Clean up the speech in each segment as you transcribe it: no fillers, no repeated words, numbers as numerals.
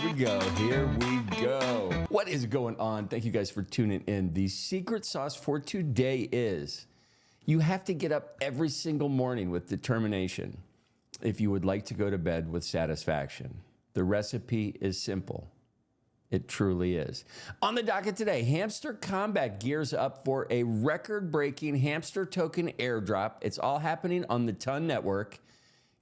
we go. Here we go. What is going on? Thank you guys for tuning in. The secret sauce for today is you have to get up every single morning with determination if you would like to go to bed with satisfaction. The recipe is simple. It truly is. On the docket today, Hamster Kombat gears up for a record-breaking hamster token airdrop. It's all happening on the Ton network.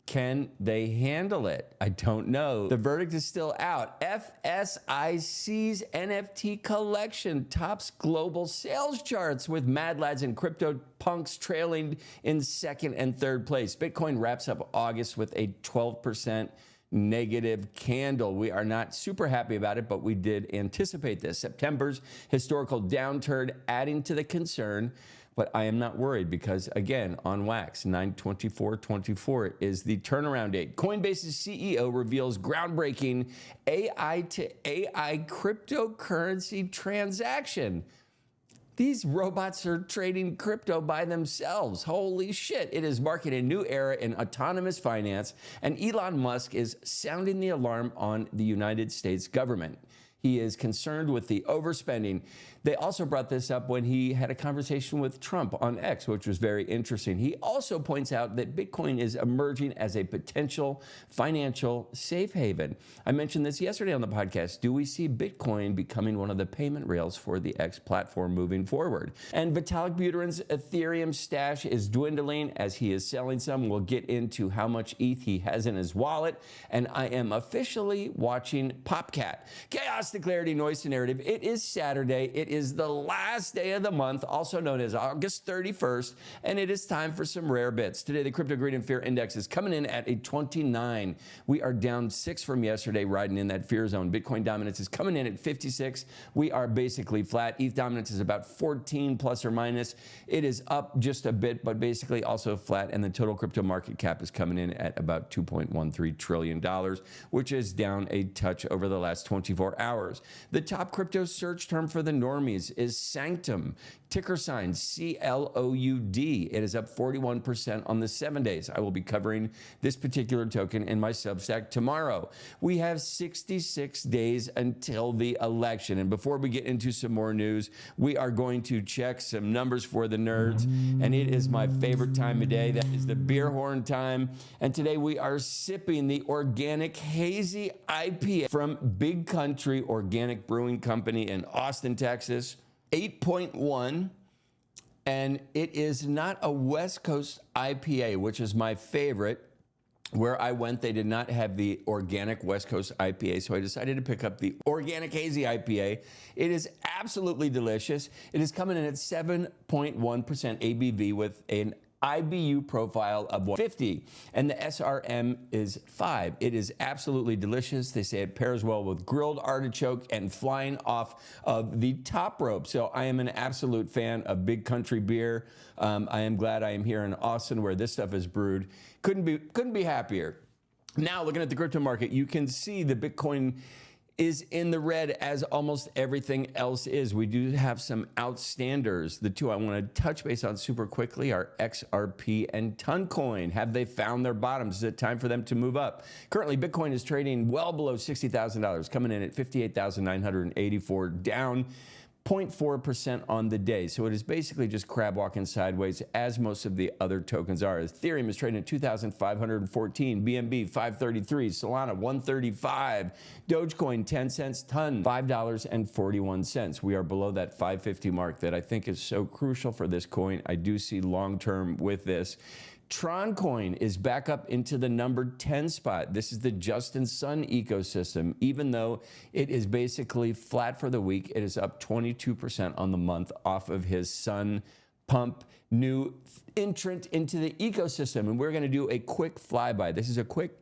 Can they handle it? I don't know. The verdict is still out. FSIC's NFT collection tops global sales charts with Mad Lads and CryptoPunks trailing in second and third place. Bitcoin wraps up August with a 12% negative candle. We are not super happy about it, but we did anticipate this. September's historical downturn adding to the concern. But I am not worried because, again, on wax, 9/24/24 is the turnaround date. Coinbase's CEO reveals groundbreaking AI-to-AI cryptocurrency transaction. These robots are trading crypto by themselves. Holy shit. It is marking a new era in autonomous finance, and Elon Musk is sounding the alarm on the United States government. He is concerned with the overspending. They also brought this up when he had a conversation with Trump on X, which was very interesting. He also points out that Bitcoin is emerging as a potential financial safe haven. I mentioned this yesterday on the podcast. Do we see Bitcoin becoming one of the payment rails for the X platform moving forward? And Vitalik Buterin's Ethereum stash is dwindling as he is selling some. We'll get into how much ETH he has in his wallet. And I am officially watching PopCat. Chaos, Clarity, Noise, and Narrative. It is Saturday. It is the last day of the month, also known as August 31st, and it is time for some rare bits. Today, the Crypto Greed and Fear Index is coming in at a 29. We are down 6 from yesterday, riding in that fear zone. Bitcoin dominance is coming in at 56. We are basically flat. ETH dominance is about 14 plus or minus. It is up just a bit, but basically also flat, and the total crypto market cap is coming in at about $2.13 trillion, which is down a touch over the last 24 hours. The top crypto search term for the normies is Sanctum, ticker sign CLOUD. It is up 41% on the 7 days. I will be covering this particular token in my Substack tomorrow. We have 66 days until the election. And before we get into some more news, we are going to check some numbers for the nerds. And it is my favorite time of day. That is the beer horn time. And today we are sipping the organic hazy IPA from Big Country Organic Brewing Company in Austin, Texas. 8.1, and it is not a West Coast IPA, which is my favorite. Where I went, they did not have the organic West Coast IPA, so I decided to pick up the organic hazy IPA. It is absolutely delicious. It is coming in at 7.1% ABV with an IBU profile of 150, and the SRM is 5. It is absolutely delicious. They say it pairs well with grilled artichoke and flying off of the top rope. So I am an absolute fan of Big Country beer. I am glad I am here in Austin where this stuff is brewed. Couldn't be happier. Now, looking at the crypto market, you can see the Bitcoin is in the red as almost everything else is. We do have some outstanders. The two I want to touch base on super quickly are XRP and Toncoin. Have they found their bottoms? Is it time for them to move up? Currently, Bitcoin is trading well below $60,000, coming in at $58,984, down 0.4% on the day. So it is basically just crab walking sideways, as most of the other tokens are. Ethereum is trading at 2,514, BNB 533, Solana 135, Dogecoin 10 cents, Ton $5.41. We are below that 550 mark that I think is so crucial for this coin. I do see long term with this. Tron coin is back up into the number 10 spot. This is the Justin Sun ecosystem. Even though it is basically flat for the week, it is up 22% on the month off of his Sun Pump new entrant into the ecosystem. And we're going to do a quick flyby. This is a quick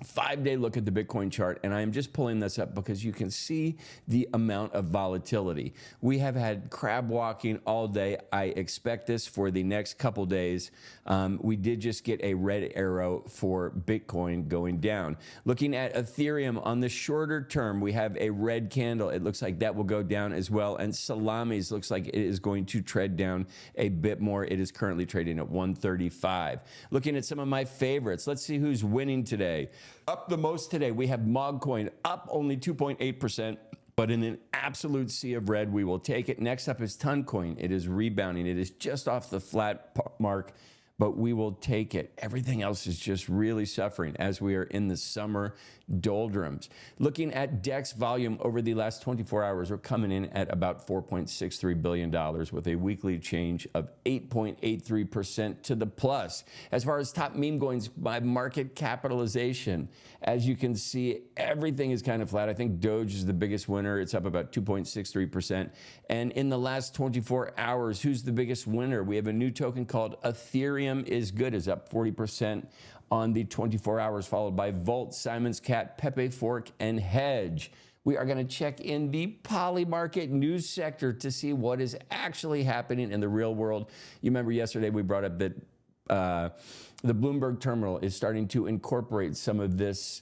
5-day look at the Bitcoin chart, and I am just pulling this up because you can see the amount of volatility. We have had crab walking all day. I expect this for the next couple days. We did just get a red arrow for Bitcoin going down. Looking at Ethereum on the shorter term, we have a red candle. It looks like that will go down as well, and Salamis looks like it is going to tread down a bit more. It is currently trading at 135. Looking at some of my favorites, let's see who's winning today. Up the most today, we have Mogcoin up only 2.8%. But in an absolute sea of red, we will take it. Next up is Toncoin. It is rebounding. It is just off the flat mark, but we will take it. Everything else is just really suffering as we are in the summer doldrums. Looking at DEX volume over the last 24 hours, we're coming in at about $4.63 billion with a weekly change of 8.83% to the plus. As far as top meme coins by market capitalization, as you can see, everything is kind of flat. I think Doge is the biggest winner. It's up about 2.63%. And in the last 24 hours, who's the biggest winner? We have a new token called Ethereum is Good, is up 40% on the 24 hours, followed by Volt, Simon's Cat, Pepe Fork, and Hedge. We are going to check in the poly market news sector to see what is actually happening in the real world. You remember yesterday we brought up that the Bloomberg terminal is starting to incorporate some of this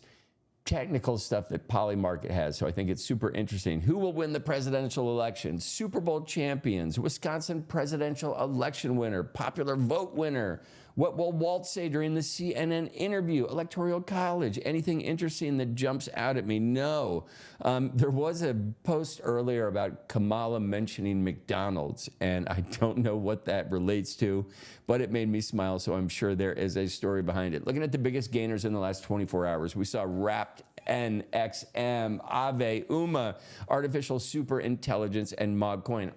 technical stuff that poly market has. So I think it's super interesting. Who will win the presidential election? Super Bowl champions, Wisconsin presidential election winner, popular vote winner. What will Walt say during the CNN interview? Electoral college. Anything interesting that jumps out at me? No. There was a post earlier about Kamala mentioning McDonald's, and I don't know what that relates to, but it made me smile, so I'm sure there is a story behind it. Looking at the biggest gainers in the last 24 hours, we saw Wrapped, NXM, Aave, UMA, Artificial Super Intelligence, and Mogcoin.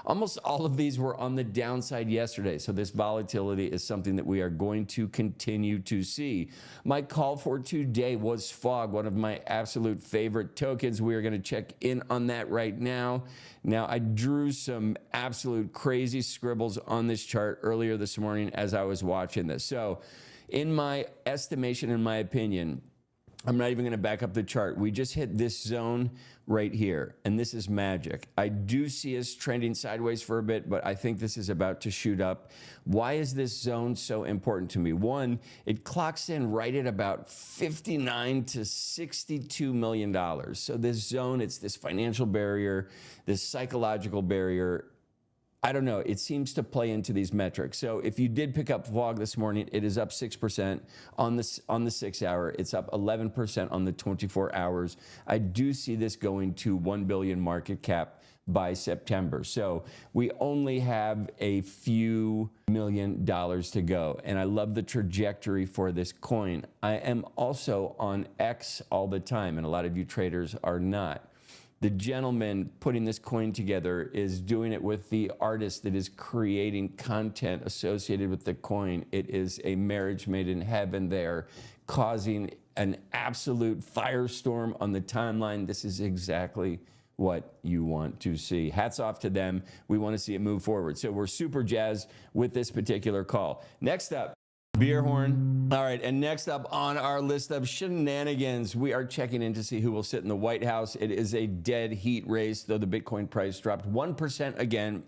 Almost all of these were on the downside yesterday. So this volatility is something that we are going to continue to see. My call for today was Fog, one of my absolute favorite tokens. We are going to check in on that right now. Now, I drew some absolute crazy scribbles on this chart earlier this morning as I was watching this. So in my estimation, in my opinion, I'm not even going to back up the chart. We just hit this zone right here, and this is magic. I do see us trending sideways for a bit, but I think this is about to shoot up. Why is this zone so important to me? One, it clocks in right at about $59 to $62 million. So this zone, it's this financial barrier, this psychological barrier. I don't know, it seems to play into these metrics. So if you did pick up VOG this morning, it is up 6% on the 6 hour. It's up 11% on the 24 hours. I do see this going to 1 billion market cap by September. So we only have a few $1 million to go. And I love the trajectory for this coin. I am also on X all the time, and a lot of you traders are not. The gentleman putting this coin together is doing it with the artist that is creating content associated with the coin. It is a marriage made in heaven there, causing an absolute firestorm on the timeline. This is exactly what you want to see. Hats off to them. We want to see it move forward. So we're super jazzed with this particular call. Next up, beer horn. All right, and next up on our list of shenanigans, we are checking in to see who will sit in the White House. It is a dead heat race, though the Bitcoin price dropped 1% again.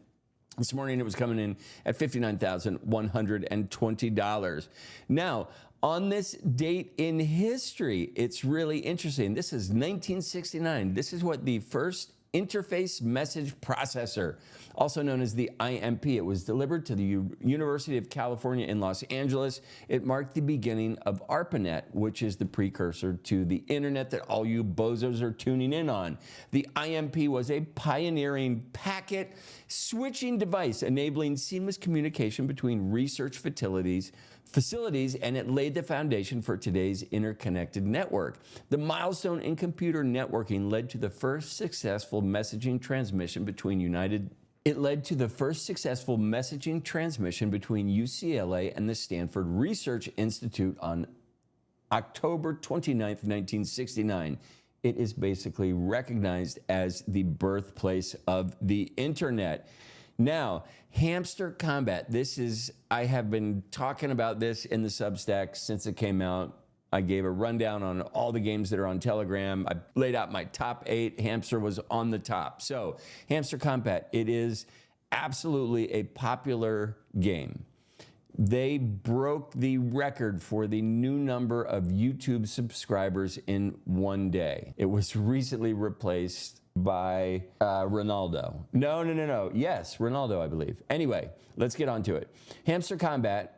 This morning it was coming in at $59,120. Now, on this date in history, it's really interesting. This is 1969. This is what the first interface message processor, also known as the IMP. It was delivered to the University of California in Los Angeles. It marked the beginning of ARPANET, which is the precursor to the internet that all you bozos are tuning in on. The IMP was a pioneering packet switching device enabling seamless communication between research facilities, and it laid the foundation for today's interconnected network. The milestone in computer networking led to the first successful messaging transmission between UCLA and the Stanford Research Institute on October 29th, 1969. It is basically recognized as the birthplace of the internet. Now, Hamster Kombat. I have been talking about this in the Substack since it came out. I gave a rundown on all the games that are on Telegram. I laid out my top 8. Hamster was on the top. So, Hamster Kombat, it is absolutely a popular game. They broke the record for the new number of YouTube subscribers in one day. It was recently replaced by Ronaldo. No. Yes, Ronaldo, I believe. Anyway, let's get on to it. Hamster Kombat,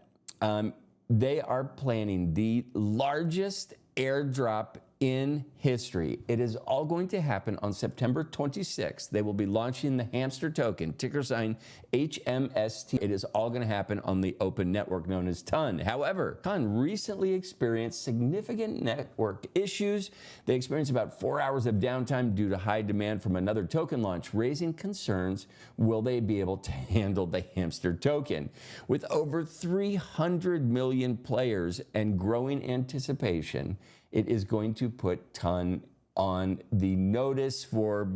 they are planning the largest airdrop in history. It is all going to happen on September 26th. They will be launching the Hamster token, ticker sign HMSTR. It is all going to happen on the open network known as TON. However, TON recently experienced significant network issues. They experienced about 4 hours of downtime due to high demand from another token launch, raising concerns. Will they be able to handle the Hamster token? With over 300 million players and growing anticipation, it is going to put TON on the notice for,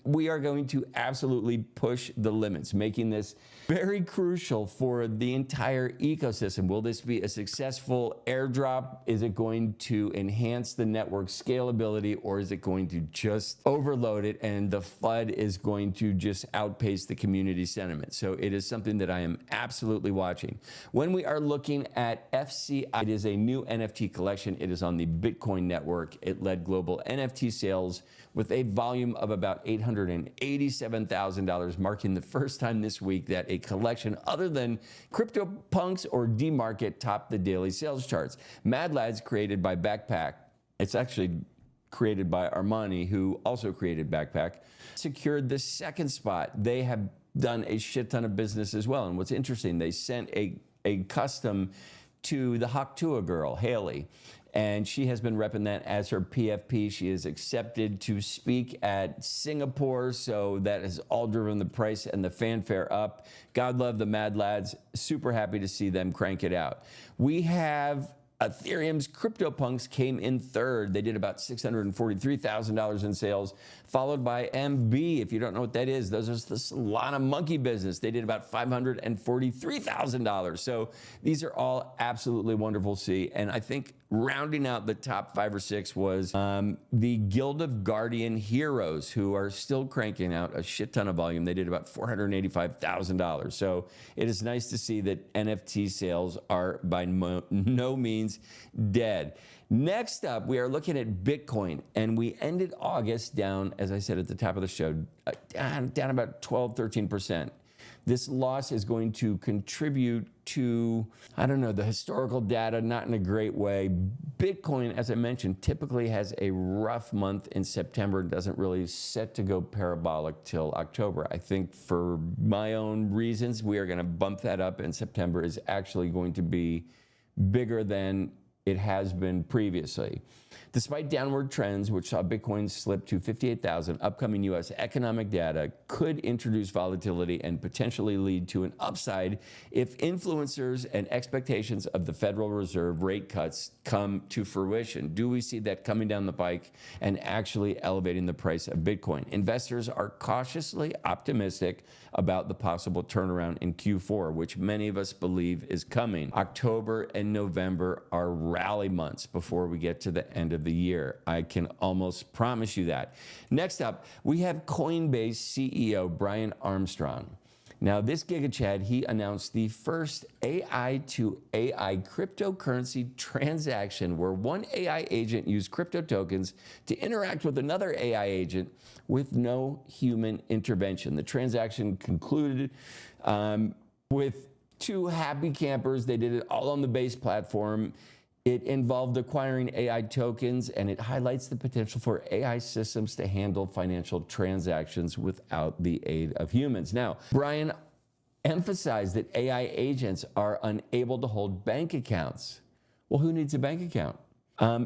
we are going to absolutely push the limits, making this very crucial for the entire ecosystem. Will this be a successful airdrop? Is it going to enhance the network scalability, or is it going to just overload it and the FUD is going to just outpace the community sentiment? So it is something that I am absolutely watching. When we are looking at FSIC, it is a new NFT collection. It is on the Bitcoin network. It led global NFT sales with a volume of about $887,000, marking the first time this week that a collection other than CryptoPunks or D-Market topped the daily sales charts. Mad Lads, created by Backpack, it's actually created by Armani, who also created Backpack, secured the second spot. They have done a shit ton of business as well. And what's interesting, they sent a custom to the Haktua girl, Haley, and she has been repping that as her PFP. She is accepted to speak at Singapore, so that has all driven the price and the fanfare up. God love the Mad Lads. Super happy to see them crank it out. We have Ethereum's CryptoPunks came in third. They did about $643,000 in sales, followed by MB. If you don't know what that is, those are the Solana monkey business. They did about $543,000. So these are all absolutely wonderful to see. And I think rounding out the top 5 or 6 was the Guild of Guardian Heroes, who are still cranking out a shit ton of volume. They did about $485,000. So it is nice to see that NFT sales are by no means dead. Next up, we are looking at Bitcoin, and we ended August down, as I said at the top of the show, down about 12-13%. This loss is going to contribute to, I don't know, the historical data, not in a great way. Bitcoin, as I mentioned, typically has a rough month in September, doesn't really set to go parabolic till October. I think for my own reasons, we are going to bump that up, and September is actually going to be bigger than it has been previously. Despite downward trends, which saw Bitcoin slip to 58,000, upcoming U.S. economic data could introduce volatility and potentially lead to an upside if influencers and expectations of the Federal Reserve rate cuts come to fruition. Do we see that coming down the pike and actually elevating the price of Bitcoin? Investors are cautiously optimistic about the possible turnaround in Q4, which many of us believe is coming. October and November are rally months before we get to the end of the year. I can almost promise you that. Next up, we have Coinbase CEO Brian Armstrong. Now, this Giga Chad, he announced the first AI to AI cryptocurrency transaction where one AI agent used crypto tokens to interact with another AI agent with no human intervention. The transaction concluded with 2 happy campers. They did it all on the Base platform. It involved acquiring AI tokens, and it highlights the potential for AI systems to handle financial transactions without the aid of humans. Now, Brian emphasized that AI agents are unable to hold bank accounts. Well, who needs a bank account?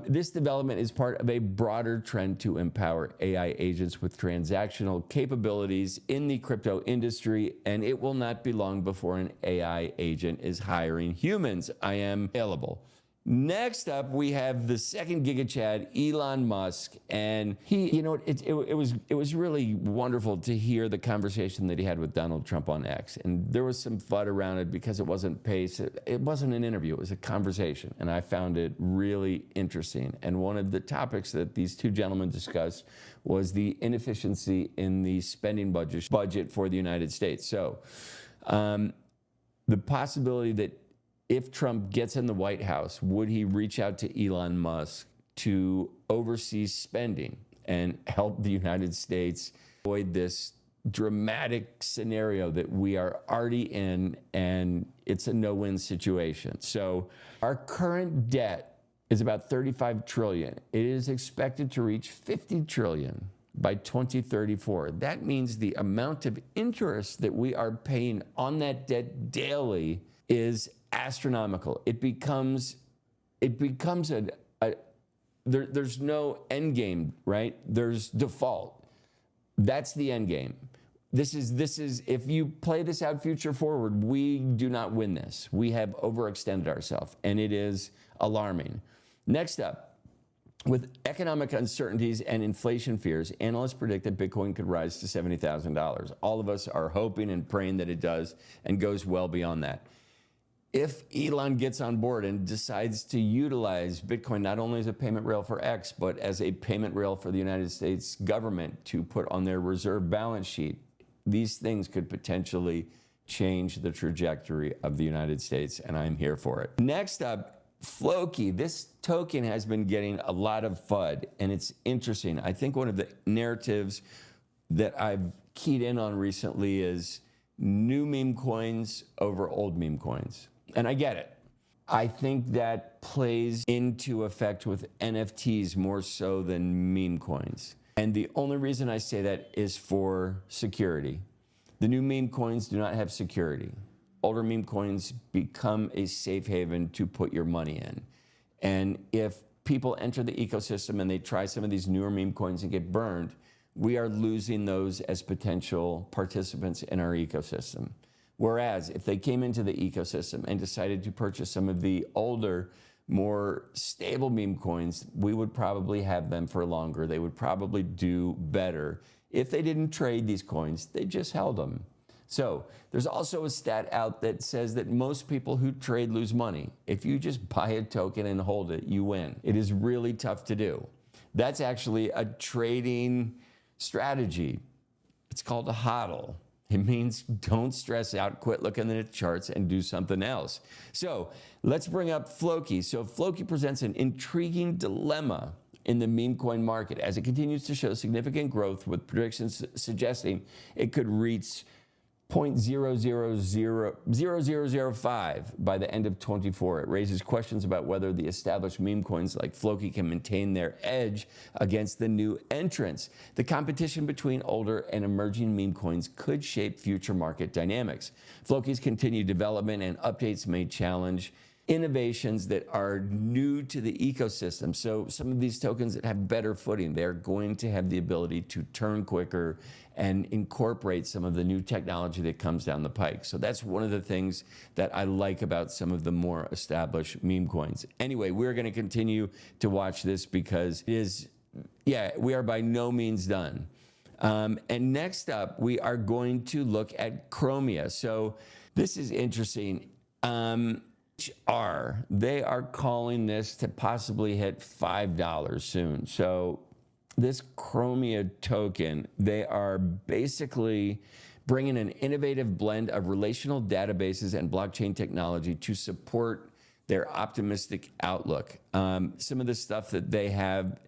This development is part of a broader trend to empower AI agents with transactional capabilities in the crypto industry, and it will not be long before an AI agent is hiring humans. I am available. Next up, we have the second Giga Chad, Elon Musk, and he, you know, it was really wonderful to hear the conversation that he had with Donald Trump on X, and there was some FUD around it because it wasn't pace. It wasn't an interview; it was a conversation, and I found it really interesting. And one of the topics that these two gentlemen discussed was the inefficiency in the spending budget for the United States. So, the possibility that if Trump gets in the White House, would he reach out to Elon Musk to oversee spending and help the United States avoid this dramatic scenario that we are already in, and it's a no-win situation? So our current debt is about 35 trillion. It is expected to reach 50 trillion by 2034. That means the amount of interest that we are paying on that debt daily is astronomical. It becomes there's no end game, right? There's default. That's the end game. This is if you play this out future forward, we do not win this. We have overextended ourselves, and it is alarming. Next up, with economic uncertainties and inflation fears, analysts predict that Bitcoin could rise to $70,000. All of us are hoping and praying that it does and goes well beyond that. If Elon gets on board and decides to utilize Bitcoin not only as a payment rail for X, but as a payment rail for the United States government to put on their reserve balance sheet, these things could potentially change the trajectory of the United States, and I'm here for it. Next up, Floki. This token has been getting a lot of FUD, and it's interesting. I think one of the narratives that I've keyed in on recently is new meme coins over old meme coins. And I get it. I think that plays into effect with NFTs more so than meme coins. And the only reason I say that is for security. The new meme coins do not have security. Older meme coins become a safe haven to put your money in. And if people enter the ecosystem and they try some of these newer meme coins and get burned, we are losing those as potential participants in our ecosystem. Whereas if they came into the ecosystem and decided to purchase some of the older, more stable meme coins, we would probably have them for longer. They would probably do better. If they didn't trade these coins, they just held them. So there's also a stat out that says that most people who trade lose money. If you just buy a token and hold it, you win. It is really tough to do. That's actually a trading strategy. It's called a hodl. It means don't stress out, quit looking at the charts and do something else. So let's bring up Floki. So Floki presents an intriguing dilemma in the meme coin market as it continues to show significant growth, with predictions suggesting it could reach 0.0005 by the end of 24. It raises questions about whether the established meme coins like Floki can maintain their edge against the new entrants. The competition between older and emerging meme coins could shape future market dynamics. Floki's continued development and updates may challenge innovations that are new to the ecosystem. So some of these tokens that have better footing, they're going to have the ability to turn quicker and incorporate some of the new technology that comes down the pike. So that's one of the things that I like about some of the more established meme coins. Anyway, we're going to continue to watch this because it is, we are by no means done. And next up, we are going to look at Chromia. So this is interesting. They are calling this to possibly hit $5 soon. So this Chromia token, they are basically bringing an innovative blend of relational databases and blockchain technology to support their optimistic outlook. Some of the stuff that they have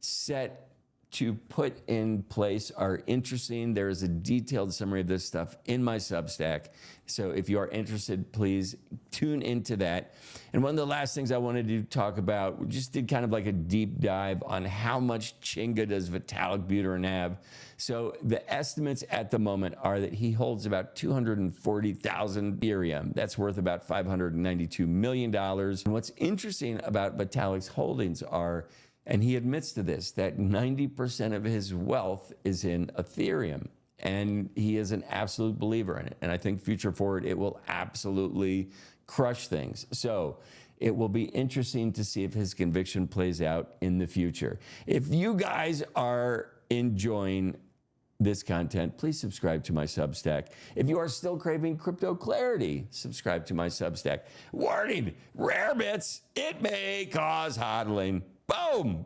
set to put in place are interesting. There is a detailed summary of this stuff in my Substack. So if you are interested, please tune into that. And one of the last things I wanted to talk about, we just did kind of like a deep dive on how much Chinga does Vitalik Buterin have. So the estimates at the moment are that he holds about 240,000 Ethereum. That's worth about $592 million. And what's interesting about Vitalik's holdings are, and he admits to this, that 90% of his wealth is in Ethereum, and he is an absolute believer in it. And I think future forward, it will absolutely crush things. So it will be interesting to see if his conviction plays out in the future. If you guys are enjoying this content, please subscribe to my Substack. If you are still craving crypto clarity, subscribe to my Substack. Warning, rare bits, it may cause hodling. Boom!